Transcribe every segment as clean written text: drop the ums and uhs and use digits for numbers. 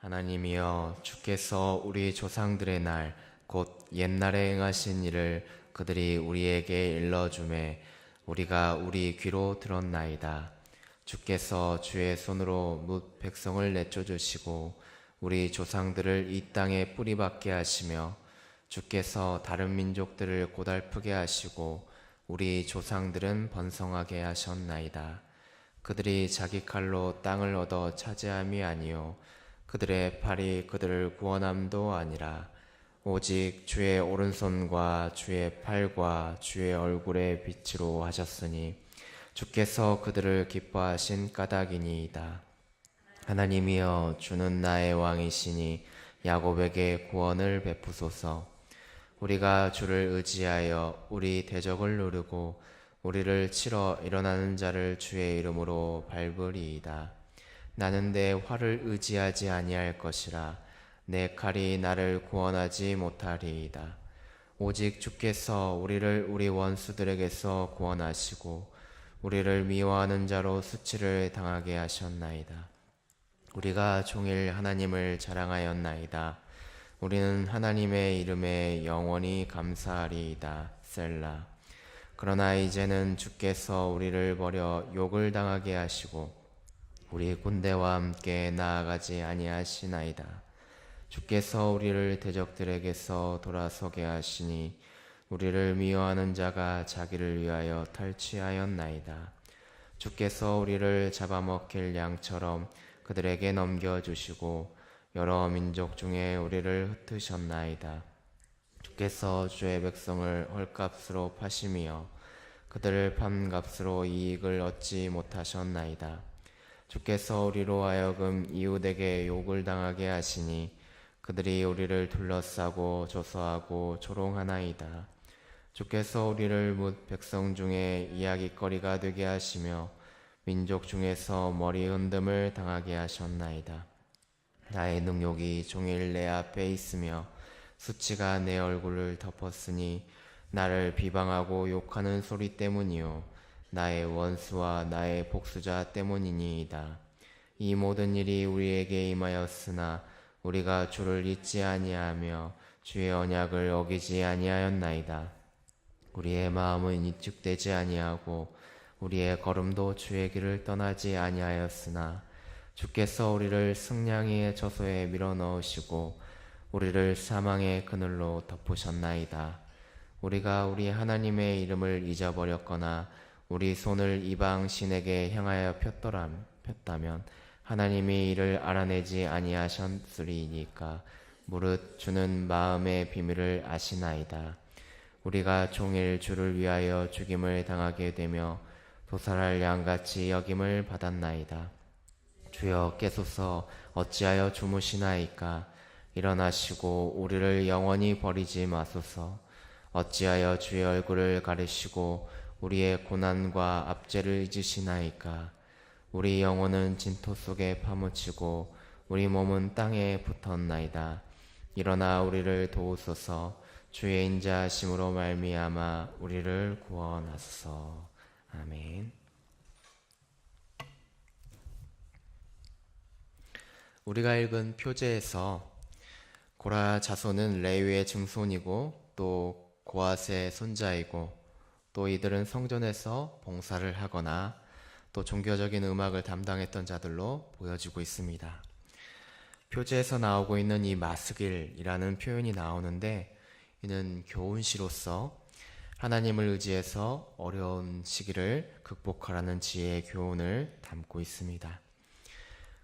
하나님이여, 주께서 우리 조상들의 날 곧 옛날에 행하신 일을 그들이 우리에게 일러주매 우리가 우리 귀로 들었나이다. 주께서 주의 손으로 뭇 백성을 내쫓으시고 우리 조상들을 이 땅에 뿌리박게 하시며 주께서 다른 민족들을 고달프게 하시고 우리 조상들은 번성하게 하셨나이다. 그들이 자기 칼로 땅을 얻어 차지함이 아니요 그들의 팔이 그들을 구원함도 아니라 오직 주의 오른손과 주의 팔과 주의 얼굴의 빛으로 하셨으니 주께서 그들을 기뻐하신 까닭이니이다. 하나님이여, 주는 나의 왕이시니 야곱에게 구원을 베푸소서. 우리가 주를 의지하여 우리 대적을 누르고 우리를 치러 일어나는 자를 주의 이름으로 밟으리이다. 나는 내 활을 의지하지 아니할 것이라. 내 칼이 나를 구원하지 못하리이다. 오직 주께서 우리를 우리 원수들에게서 구원하시고 우리를 미워하는 자로 수치를 당하게 하셨나이다. 우리가 종일 하나님을 자랑하였나이다. 우리는 하나님의 이름에 영원히 감사하리이다. 셀라. 그러나 이제는 주께서 우리를 버려 욕을 당하게 하시고 우리 군대와 함께 나아가지 아니하시나이다. 주께서 우리를 대적들에게서 돌아서게 하시니 우리를 미워하는 자가 자기를 위하여 탈취하였나이다. 주께서 우리를 잡아먹힐 양처럼 그들에게 넘겨주시고 여러 민족 중에 우리를 흩으셨나이다. 주께서 주의 백성을 헐값으로 파심이여 그들을 판값으로 이익을 얻지 못하셨나이다. 주께서 우리로 하여금 이웃에게 욕을 당하게 하시니 그들이 우리를 둘러싸고 조소하고 조롱하나이다. 주께서 우리를 뭇 백성 중에 이야깃거리가 되게 하시며 민족 중에서 머리 흔듦을 당하게 하셨나이다. 나의 능욕이 종일 내 앞에 있으며 수치가 내 얼굴을 덮었으니 나를 비방하고 욕하는 소리 때문이요 나의 원수와 나의 복수자 때문이니이다. 이 모든 일이 우리에게 임하였으나 우리가 주를 잊지 아니하며 주의 언약을 어기지 아니하였나이다. 우리의 마음은 이축되지 아니하고 우리의 걸음도 주의 길을 떠나지 아니하였으나 주께서 우리를 승냥이의 저소에 밀어넣으시고 우리를 사망의 그늘로 덮으셨나이다. 우리가 우리 하나님의 이름을 잊어버렸거나 우리 손을 이방 신에게 향하여 폈다면 하나님이 이를 알아내지 아니하셨으리니까 무릇 주는 마음의 비밀을 아시나이다. 우리가 종일 주를 위하여 죽임을 당하게 되며 도살할 양같이 여김을 받았나이다. 주여 깨소서, 어찌하여 주무시나이까? 일어나시고 우리를 영원히 버리지 마소서. 어찌하여 주의 얼굴을 가리시고 우리의 고난과 압제를 잊으시나이까? 우리 영혼은 진토 속에 파묻히고 우리 몸은 땅에 붙었나이다. 일어나 우리를 도우소서. 주의 인자하심으로 말미암아 우리를 구원하소서. 아멘. 우리가 읽은 표제에서 고라 자손은 레위의 증손이고 또 고앗의 손자이고 또 이들은 성전에서 봉사를 하거나 또 종교적인 음악을 담당했던 자들로 보여지고 있습니다. 표제에서 나오고 있는 이 마스길이라는 표현이 나오는데 이는 교훈시로서 하나님을 의지해서 어려운 시기를 극복하라는 지혜의 교훈을 담고 있습니다.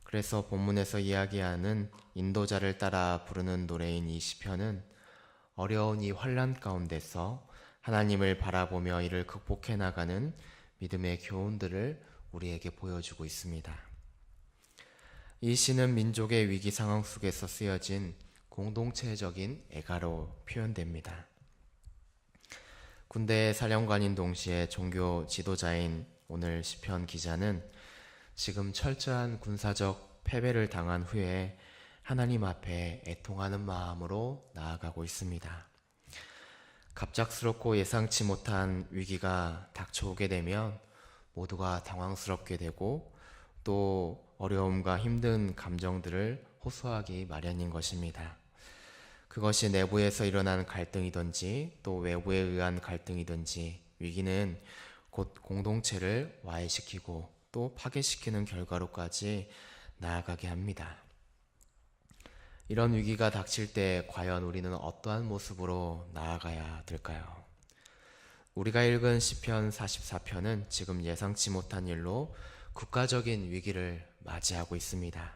그래서 본문에서 이야기하는 인도자를 따라 부르는 노래인 이 시편은 어려운 이 환난 가운데서 하나님을 바라보며 이를 극복해 나가는 믿음의 교훈들을 우리에게 보여주고 있습니다. 이 시는 민족의 위기 상황 속에서 쓰여진 공동체적인 애가로 표현됩니다. 군대의 사령관인 동시에 종교 지도자인 오늘 시편 기자는 지금 철저한 군사적 패배를 당한 후에 하나님 앞에 애통하는 마음으로 나아가고 있습니다. 갑작스럽고 예상치 못한 위기가 닥쳐오게 되면 모두가 당황스럽게 되고 또 어려움과 힘든 감정들을 호소하기 마련인 것입니다. 그것이 내부에서 일어난 갈등이든지 또 외부에 의한 갈등이든지 위기는 곧 공동체를 와해시키고 또 파괴시키는 결과로까지 나아가게 합니다. 이런 위기가 닥칠 때 과연 우리는 어떠한 모습으로 나아가야 될까요? 우리가 읽은 시편 44편은 지금 예상치 못한 일로 국가적인 위기를 맞이하고 있습니다.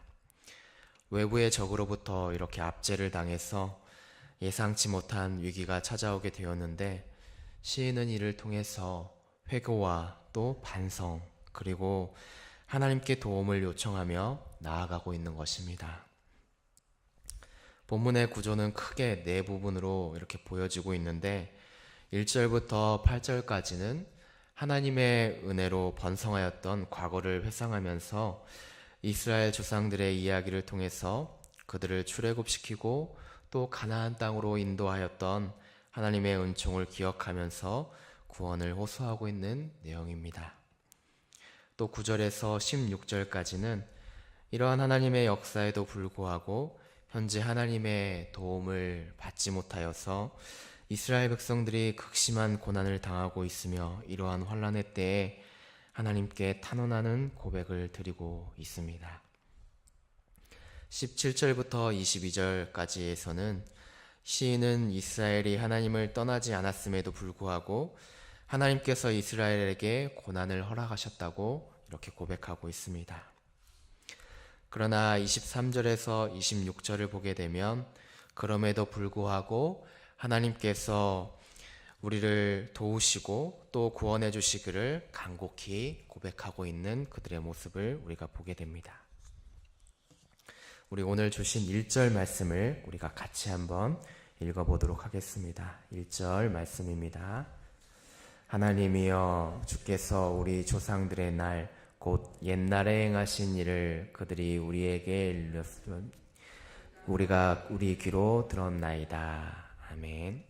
외부의 적으로부터 이렇게 압제를 당해서 예상치 못한 위기가 찾아오게 되었는데 시인은 이를 통해서 회고와 또 반성 그리고 하나님께 도움을 요청하며 나아가고 있는 것입니다. 본문의 구조는 크게 네 부분으로 이렇게 보여지고 있는데 1절부터 8절까지는 하나님의 은혜로 번성하였던 과거를 회상하면서 이스라엘 조상들의 이야기를 통해서 그들을 출애굽시키고 또 가나안 땅으로 인도하였던 하나님의 은총을 기억하면서 구원을 호소하고 있는 내용입니다. 또 9절에서 16절까지는 이러한 하나님의 역사에도 불구하고 현재 하나님의 도움을 받지 못하여서 이스라엘 백성들이 극심한 고난을 당하고 있으며 이러한 환난의 때에 하나님께 탄원하는 고백을 드리고 있습니다. 17절부터 22절까지에서는 시인은 이스라엘이 하나님을 떠나지 않았음에도 불구하고 하나님께서 이스라엘에게 고난을 허락하셨다고 이렇게 고백하고 있습니다. 그러나 23절에서 26절을 보게 되면 그럼에도 불구하고 하나님께서 우리를 도우시고 또 구원해 주시기를 간곡히 고백하고 있는 그들의 모습을 우리가 보게 됩니다. 우리 오늘 주신 1절 말씀을 우리가 같이 한번 읽어보도록 하겠습니다. 1절 말씀입니다. 하나님이여 주께서 우리 조상들의 날 곧 옛날에 행하신 일을 그들이 우리에게 일렀으면 우리가 우리 귀로 들었나이다. 아멘.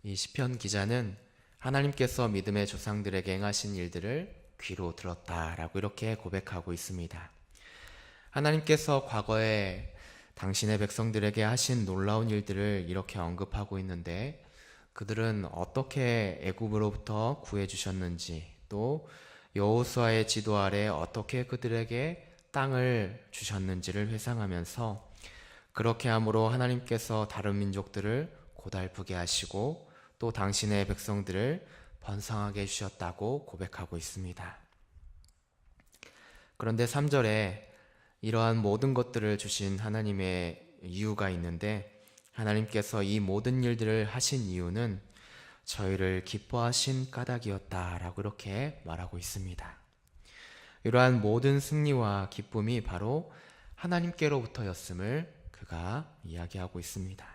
이 시편 기자는 하나님께서 믿음의 조상들에게 행하신 일들을 귀로 들었다라고 이렇게 고백하고 있습니다. 하나님께서 과거에 당신의 백성들에게 하신 놀라운 일들을 이렇게 언급하고 있는데 그들은 어떻게 애굽으로부터 구해 주셨는지 또 여호수아의 지도 아래 어떻게 그들에게 땅을 주셨는지를 회상하면서 그렇게 함으로 하나님께서 다른 민족들을 고달프게 하시고 또 당신의 백성들을 번성하게 해주셨다고 고백하고 있습니다. 그런데 3절에 이러한 모든 것들을 주신 하나님의 이유가 있는데 하나님께서 이 모든 일들을 하신 이유는 저희를 기뻐하신 까닭이었다라고 이렇게 말하고 있습니다. 이러한 모든 승리와 기쁨이 바로 하나님께로부터였음을 그가 이야기하고 있습니다.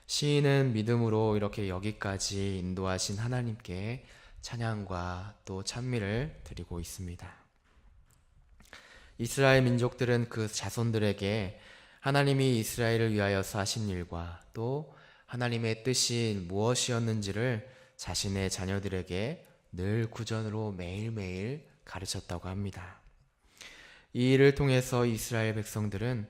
시인은 믿음으로 이렇게 여기까지 인도하신 하나님께 찬양과 또 찬미를 드리고 있습니다. 이스라엘 민족들은 그 자손들에게 하나님이 이스라엘을 위하여서 하신 일과 또 하나님의 뜻이 무엇이었는지를 자신의 자녀들에게 늘 구전으로 매일매일 가르쳤다고 합니다. 이 일을 통해서 이스라엘 백성들은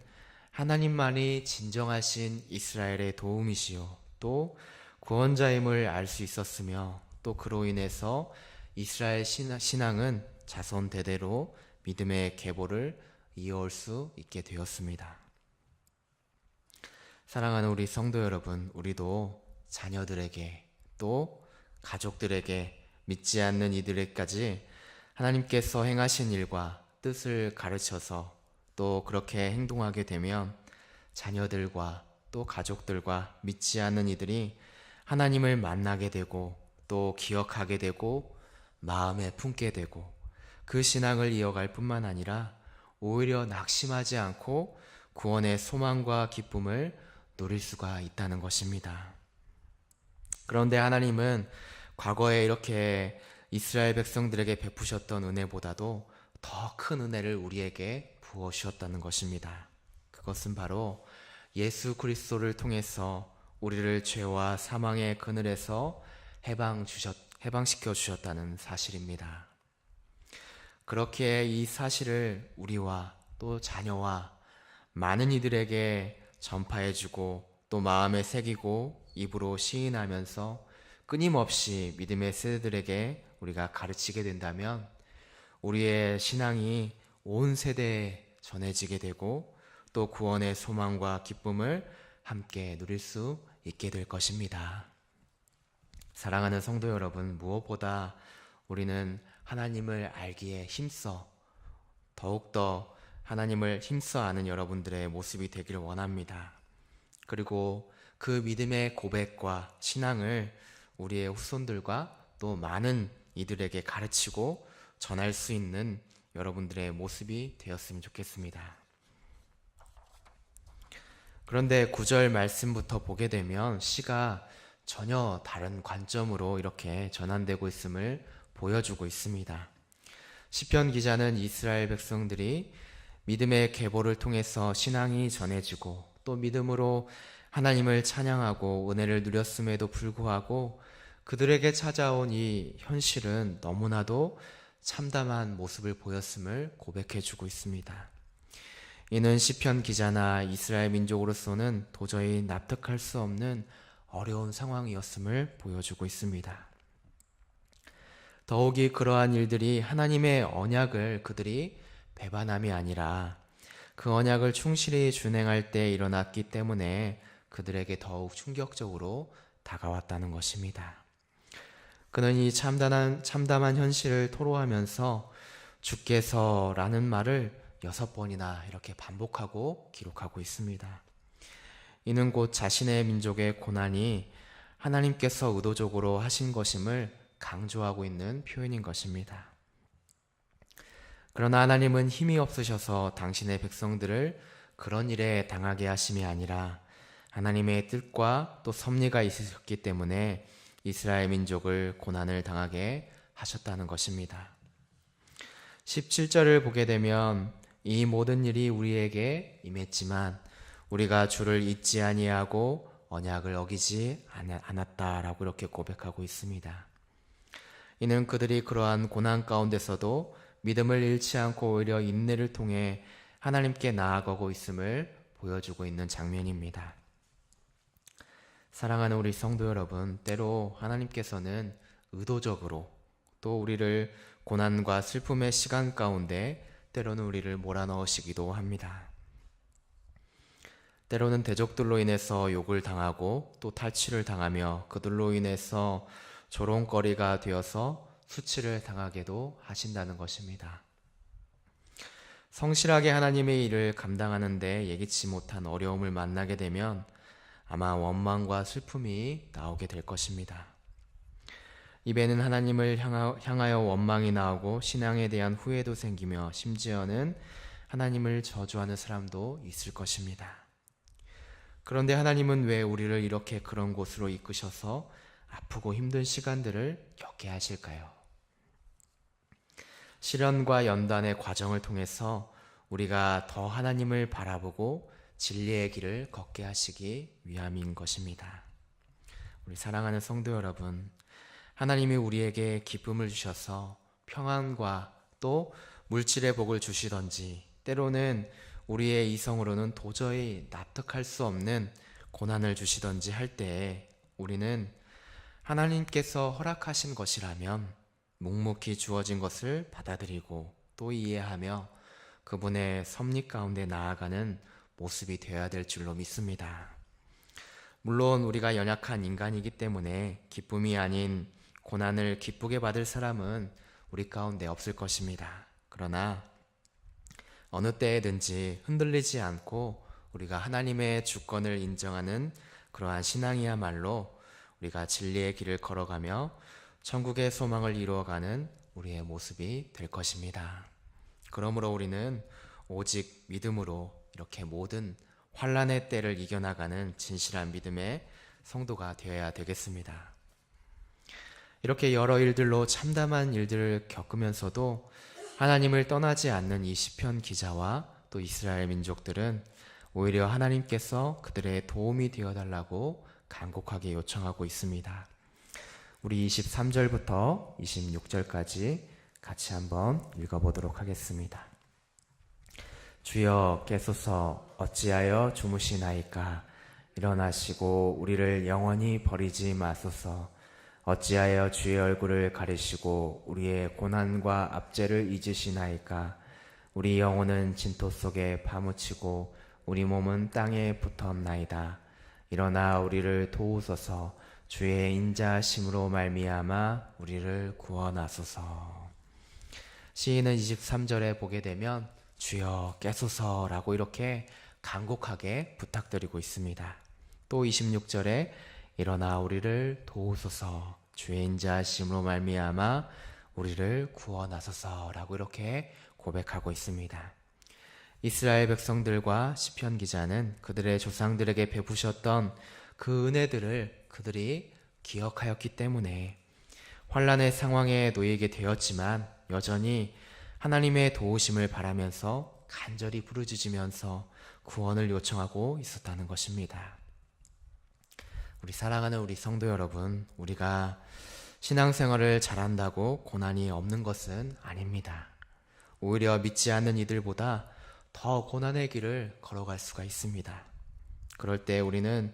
하나님만이 진정하신 이스라엘의 도움이시요 또 구원자임을 알 수 있었으며 또 그로 인해서 이스라엘 신앙은 자손 대대로 믿음의 계보를 이어올 수 있게 되었습니다. 사랑하는 우리 성도 여러분, 우리도 자녀들에게 또 가족들에게 믿지 않는 이들에게까지 하나님께서 행하신 일과 뜻을 가르쳐서 또 그렇게 행동하게 되면 자녀들과 또 가족들과 믿지 않는 이들이 하나님을 만나게 되고 또 기억하게 되고 마음에 품게 되고 그 신앙을 이어갈 뿐만 아니라 오히려 낙심하지 않고 구원의 소망과 기쁨을 누릴 수가 있다는 것입니다. 그런데 하나님은 과거에 이렇게 이스라엘 백성들에게 베푸셨던 은혜보다도 더 큰 은혜를 우리에게 부어 주셨다는 것입니다. 그것은 바로 예수 그리스도를 통해서 우리를 죄와 사망의 그늘에서 해방시켜 주셨다는 사실입니다. 그렇게 이 사실을 우리와 또 자녀와 많은 이들에게 전파해주고 또 마음에 새기고 입으로 시인하면서 끊임없이 믿음의 세대들에게 우리가 가르치게 된다면 우리의 신앙이 온 세대에 전해지게 되고 또 구원의 소망과 기쁨을 함께 누릴 수 있게 될 것입니다. 사랑하는 성도 여러분, 무엇보다 우리는 하나님을 알기에 힘써 더욱더 하나님을 힘써 아는 여러분들의 모습이 되기를 원합니다. 그리고 그 믿음의 고백과 신앙을 우리의 후손들과 또 많은 이들에게 가르치고 전할 수 있는 여러분들의 모습이 되었으면 좋겠습니다. 그런데 9절 말씀부터 보게 되면 시가 전혀 다른 관점으로 이렇게 전환되고 있음을 보여주고 있습니다. 시편 기자는 이스라엘 백성들이 믿음의 계보를 통해서 신앙이 전해지고 또 믿음으로 하나님을 찬양하고 은혜를 누렸음에도 불구하고 그들에게 찾아온 이 현실은 너무나도 참담한 모습을 보였음을 고백해주고 있습니다. 이는 시편 기자나 이스라엘 민족으로서는 도저히 납득할 수 없는 어려운 상황이었음을 보여주고 있습니다. 더욱이 그러한 일들이 하나님의 언약을 그들이 배반함이 아니라 그 언약을 충실히 준행할 때 일어났기 때문에 그들에게 더욱 충격적으로 다가왔다는 것입니다. 그는 이 참담한 현실을 토로하면서 주께서라는 말을 6번이나 이렇게 반복하고 기록하고 있습니다. 이는 곧 자신의 민족의 고난이 하나님께서 의도적으로 하신 것임을 강조하고 있는 표현인 것입니다. 그러나 하나님은 힘이 없으셔서 당신의 백성들을 그런 일에 당하게 하심이 아니라 하나님의 뜻과 또 섭리가 있으셨기 때문에 이스라엘 민족을 고난을 당하게 하셨다는 것입니다. 17절을 보게 되면 이 모든 일이 우리에게 임했지만 우리가 주를 잊지 아니하고 언약을 어기지 않았다라고 이렇게 고백하고 있습니다. 이는 그들이 그러한 고난 가운데서도 믿음을 잃지 않고 오히려 인내를 통해 하나님께 나아가고 있음을 보여주고 있는 장면입니다. 사랑하는 우리 성도 여러분, 때로 하나님께서는 의도적으로 또 우리를 고난과 슬픔의 시간 가운데 때로는 우리를 몰아넣으시기도 합니다. 때로는 대적들로 인해서 욕을 당하고 또 탈취를 당하며 그들로 인해서 조롱거리가 되어서 수치를 당하게도 하신다는 것입니다. 성실하게 하나님의 일을 감당하는데 예기치 못한 어려움을 만나게 되면 아마 원망과 슬픔이 나오게 될 것입니다. 입에는 하나님을 향하여 원망이 나오고 신앙에 대한 후회도 생기며 심지어는 하나님을 저주하는 사람도 있을 것입니다. 그런데 하나님은 왜 우리를 이렇게 그런 곳으로 이끄셔서 아프고 힘든 시간들을 겪게 하실까요? 시련과 연단의 과정을 통해서 우리가 더 하나님을 바라보고 진리의 길을 걷게 하시기 위함인 것입니다. 우리 사랑하는 성도 여러분, 하나님이 우리에게 기쁨을 주셔서 평안과 또 물질의 복을 주시던지 때로는 우리의 이성으로는 도저히 납득할 수 없는 고난을 주시던지 할 때에 우리는 하나님께서 허락하신 것이라면 묵묵히 주어진 것을 받아들이고 또 이해하며 그분의 섭리 가운데 나아가는 모습이 되어야 될 줄로 믿습니다. 물론 우리가 연약한 인간이기 때문에 기쁨이 아닌 고난을 기쁘게 받을 사람은 우리 가운데 없을 것입니다. 그러나 어느 때에든지 흔들리지 않고 우리가 하나님의 주권을 인정하는 그러한 신앙이야말로 우리가 진리의 길을 걸어가며 천국의 소망을 이루어가는 우리의 모습이 될 것입니다. 그러므로 우리는 오직 믿음으로 이렇게 모든 환난의 때를 이겨나가는 진실한 믿음의 성도가 되어야 되겠습니다. 이렇게 여러 일들로 참담한 일들을 겪으면서도 하나님을 떠나지 않는 이 시편 기자와 또 이스라엘 민족들은 오히려 하나님께서 그들의 도움이 되어달라고 간곡하게 요청하고 있습니다. 우리 23절부터 26절까지 같이 한번 읽어보도록 하겠습니다. 주여 깨소서 어찌하여 주무시나이까. 일어나시고 우리를 영원히 버리지 마소서. 어찌하여 주의 얼굴을 가리시고 우리의 고난과 압제를 잊으시나이까. 우리 영혼은 진토 속에 파묻히고 우리 몸은 땅에 붙었나이다. 일어나 우리를 도우소서. 주의 인자하심으로 말미암아 우리를 구원하소서. 시인은 23절에 보게 되면 주여 깨소서라고 이렇게 간곡하게 부탁드리고 있습니다. 또 26절에 일어나 우리를 도우소서. 주의 인자하심으로 말미암아 우리를 구원하소서라고 이렇게 고백하고 있습니다. 이스라엘 백성들과 시편 기자는 그들의 조상들에게 베푸셨던 그 은혜들을 그들이 기억하였기 때문에 환난의 상황에 놓이게 되었지만 여전히 하나님의 도우심을 바라면서 간절히 부르짖으면서 구원을 요청하고 있었다는 것입니다. 우리 사랑하는 우리 성도 여러분, 우리가 신앙생활을 잘한다고 고난이 없는 것은 아닙니다. 오히려 믿지 않는 이들보다 더 고난의 길을 걸어갈 수가 있습니다. 그럴 때 우리는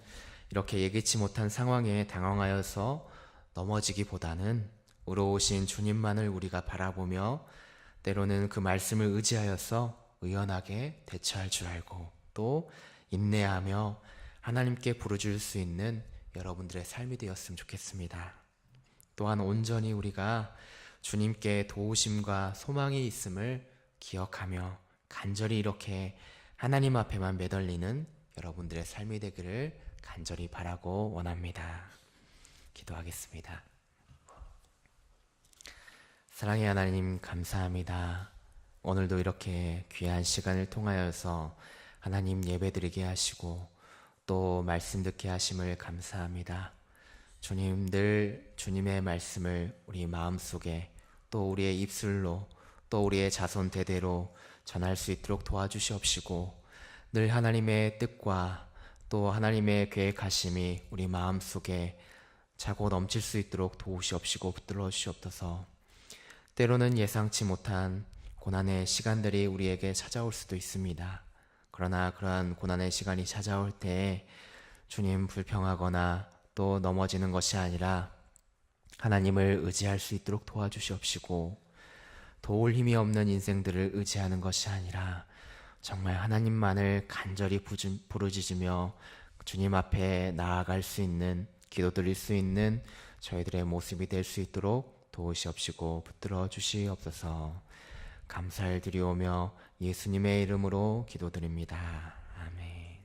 이렇게 예기치 못한 상황에 당황하여서 넘어지기보다는 의로우신 주님만을 우리가 바라보며 때로는 그 말씀을 의지하여서 의연하게 대처할 줄 알고 또 인내하며 하나님께 부르짖을 수 있는 여러분들의 삶이 되었으면 좋겠습니다. 또한 온전히 우리가 주님께 도우심과 소망이 있음을 기억하며 간절히 이렇게 하나님 앞에만 매달리는 여러분들의 삶이 되기를 간절히 바라고 원합니다. 기도하겠습니다. 사랑의 하나님 감사합니다. 오늘도 이렇게 귀한 시간을 통하여서 하나님 예배드리게 하시고 또 말씀 듣게 하심을 감사합니다. 주님, 늘 주님의 말씀을 우리 마음속에 또 우리의 입술로 또 우리의 자손 대대로 전할 수 있도록 도와주시옵시고 늘 하나님의 뜻과 또 하나님의 계획하심이 우리 마음속에 차고 넘칠 수 있도록 도우시옵시고 붙들어 주시옵소서. 때로는 예상치 못한 고난의 시간들이 우리에게 찾아올 수도 있습니다. 그러나 그러한 고난의 시간이 찾아올 때 주님 불평하거나 또 넘어지는 것이 아니라 하나님을 의지할 수 있도록 도와주시옵시고 도울 힘이 없는 인생들을 의지하는 것이 아니라 정말 하나님만을 간절히 부르짖으며 주님 앞에 나아갈 수 있는 기도드릴 수 있는 저희들의 모습이 될 수 있도록 도우시옵시고 붙들어 주시옵소서. 감사를 드리오며 예수님의 이름으로 기도드립니다. 아멘.